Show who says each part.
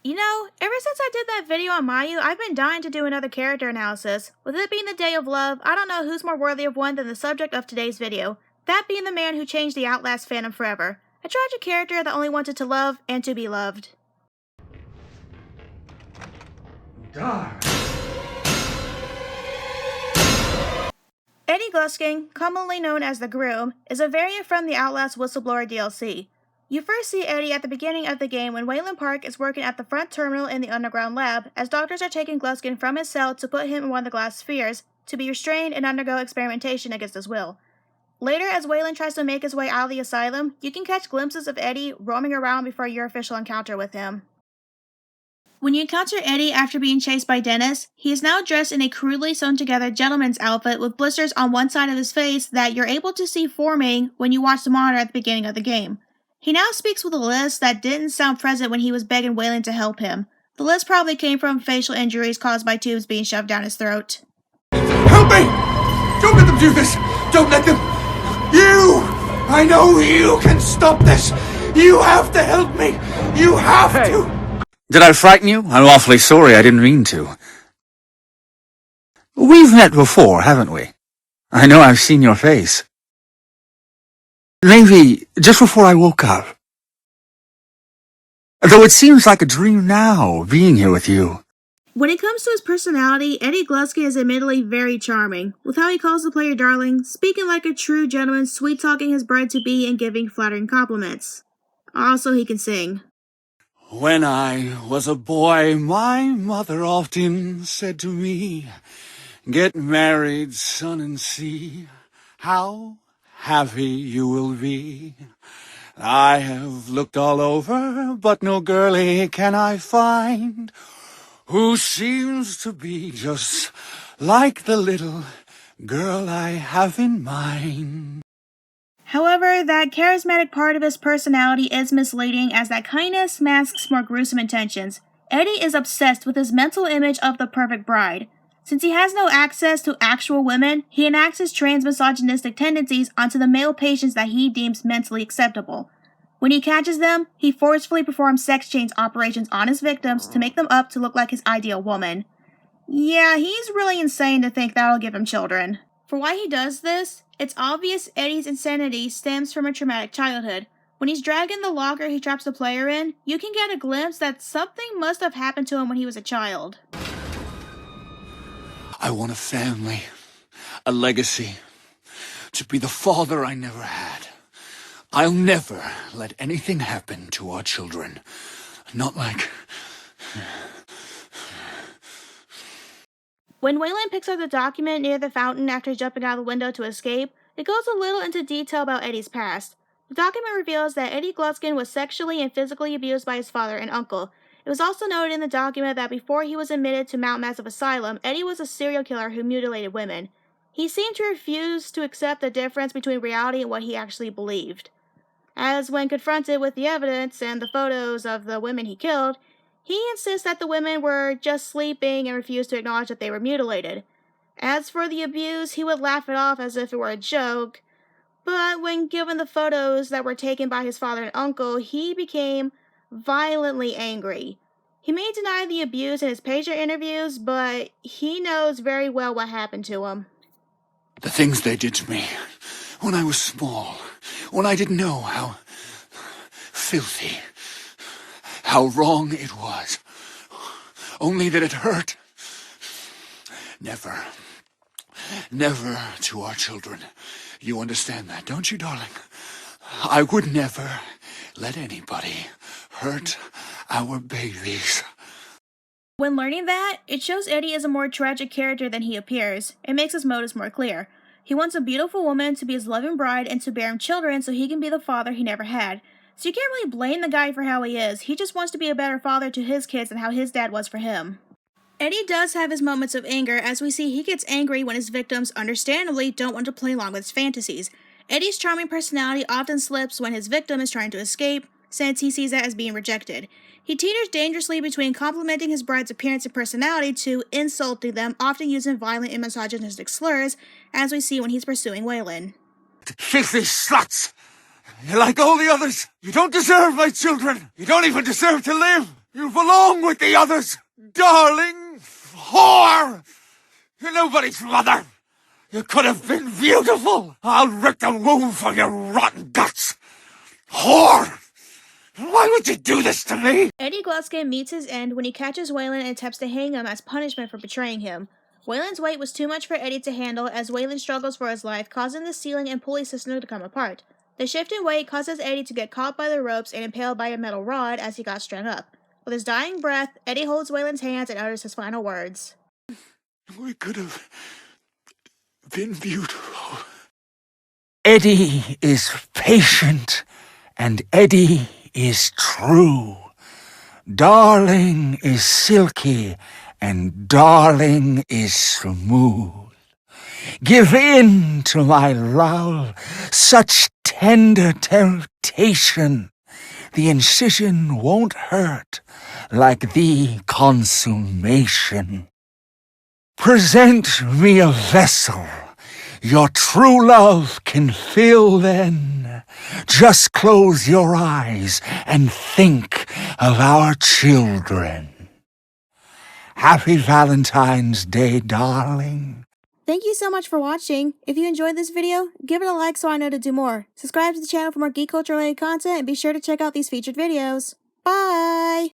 Speaker 1: You know, ever since I did that video on Mayu, I've been dying to do another character analysis. With it being the day of love, I don't know who's more worthy of one than the subject of today's video. That being the man who changed the Outlast fandom forever. A tragic character that only wanted to love and to be loved.
Speaker 2: Darn.
Speaker 1: Eddie Gluskin, commonly known as the Groom, is a variant from the Outlast Whistleblower DLC. You first see Eddie at the beginning of the game when Wayland Park is working at the front terminal in the underground lab, as doctors are taking Gluskin from his cell to put him in one of the glass spheres, to be restrained and undergo experimentation against his will. Later, as Wayland tries to make his way out of the asylum, you can catch glimpses of Eddie roaming around before your official encounter with him. When you encounter Eddie after being chased by Dennis, he is now dressed in a crudely sewn together gentleman's outfit with blisters on one side of his face that you're able to see forming when you watch the monitor at the beginning of the game. He now speaks with a lisp that didn't sound present when he was begging Wayland to help him. The lisp probably came from facial injuries caused by tubes being shoved down his throat.
Speaker 2: Help me! Don't let them do this! Don't let them... You! I know you can stop this! You have to help me! You have to!
Speaker 3: Did I frighten you? I'm awfully sorry, I didn't mean to. We've met before, haven't we? I know I've seen your face. Maybe just before I woke up. Though it seems like a dream now, being here with you.
Speaker 1: When it comes to his personality, Eddie Gluskin is admittedly very charming, with how he calls the player darling, speaking like a true gentleman, sweet-talking his bride-to-be and giving flattering compliments. Also, he can sing.
Speaker 3: When I was a boy, my mother often said to me, "Get married, son, and see how happy you will be." I have looked all over, but no girlie can I find who seems to be just like the little girl I have in mind.
Speaker 1: However, that charismatic part of his personality is misleading as that kindness masks more gruesome intentions. Eddie is obsessed with his mental image of the perfect bride. Since he has no access to actual women, he enacts his trans-misogynistic tendencies onto the male patients that he deems mentally acceptable. When he catches them, he forcefully performs sex change operations on his victims to make them up to look like his ideal woman. Yeah, he's really insane to think that'll give him children. For why he does this, it's obvious Eddie's insanity stems from a traumatic childhood. When he's dragging the locker he traps the player in, you can get a glimpse that something must have happened to him when he was a child.
Speaker 3: I want a family, a legacy, to be the father I never had. I'll never let anything happen to our children. Not like...
Speaker 1: When Wayland picks up the document near the fountain after jumping out the window to escape, it goes a little into detail about Eddie's past. The document reveals that Eddie Gluskin was sexually and physically abused by his father and uncle. It was also noted in the document that before he was admitted to Mount Massive Asylum, Eddie was a serial killer who mutilated women. He seemed to refuse to accept the difference between reality and what he actually believed. As when confronted with the evidence and the photos of the women he killed, he insists that the women were just sleeping and refused to acknowledge that they were mutilated. As for the abuse, he would laugh it off as if it were a joke, but when given the photos that were taken by his father and uncle, he became violently angry. He may deny the abuse in his pager interviews, but he knows very well what happened to him.
Speaker 3: The things they did to me when I was small, when I didn't know how filthy, how wrong it was, only that it hurt. Never, never to our children. You understand that, don't you, darling? I would never let anybody hurt our babies.
Speaker 1: When learning that, it shows Eddie is a more tragic character than he appears. It makes his motives more clear. He wants a beautiful woman to be his loving bride and to bear him children so he can be the father he never had. So you can't really blame the guy for how he is. He just wants to be a better father to his kids than how his dad was for him. Eddie does have his moments of anger, as we see he gets angry when his victims, understandably, don't want to play along with his fantasies. Eddie's charming personality often slips when his victim is trying to escape, since he sees that as being rejected. He teeters dangerously between complimenting his bride's appearance and personality to insulting them, often using violent and misogynistic slurs, as we see when he's pursuing Wayland.
Speaker 3: Filthy sluts! You're like all the others. You don't deserve my children. You don't even deserve to live. You belong with the others, darling whore! You're nobody's mother. You could have been beautiful. I'll rip the womb from your rotten guts. Whore! Why would you do this to me?
Speaker 1: Eddie Gluskin meets his end when he catches Waylon and attempts to hang him as punishment for betraying him. Waylon's weight was too much for Eddie to handle as Waylon struggles for his life, causing the ceiling and pulley system to come apart. The shift in weight causes Eddie to get caught by the ropes and impaled by a metal rod as he got strung up. With his dying breath, Eddie holds Waylon's hands and utters his final words.
Speaker 3: We could have been beautiful.
Speaker 4: Eddie is patient, and Eddie is true. Darling is silky, and darling is smooth. Give in to my love, such tender temptation. The incision won't hurt like the consummation. Present me a vessel your true love can fill then. Just close your eyes and think of our children. Happy Valentine's Day, darling.
Speaker 1: Thank you so much for watching. If you enjoyed this video, give it a like so I know to do more. Subscribe to the channel for more geek culture related content and be sure to check out these featured videos. Bye!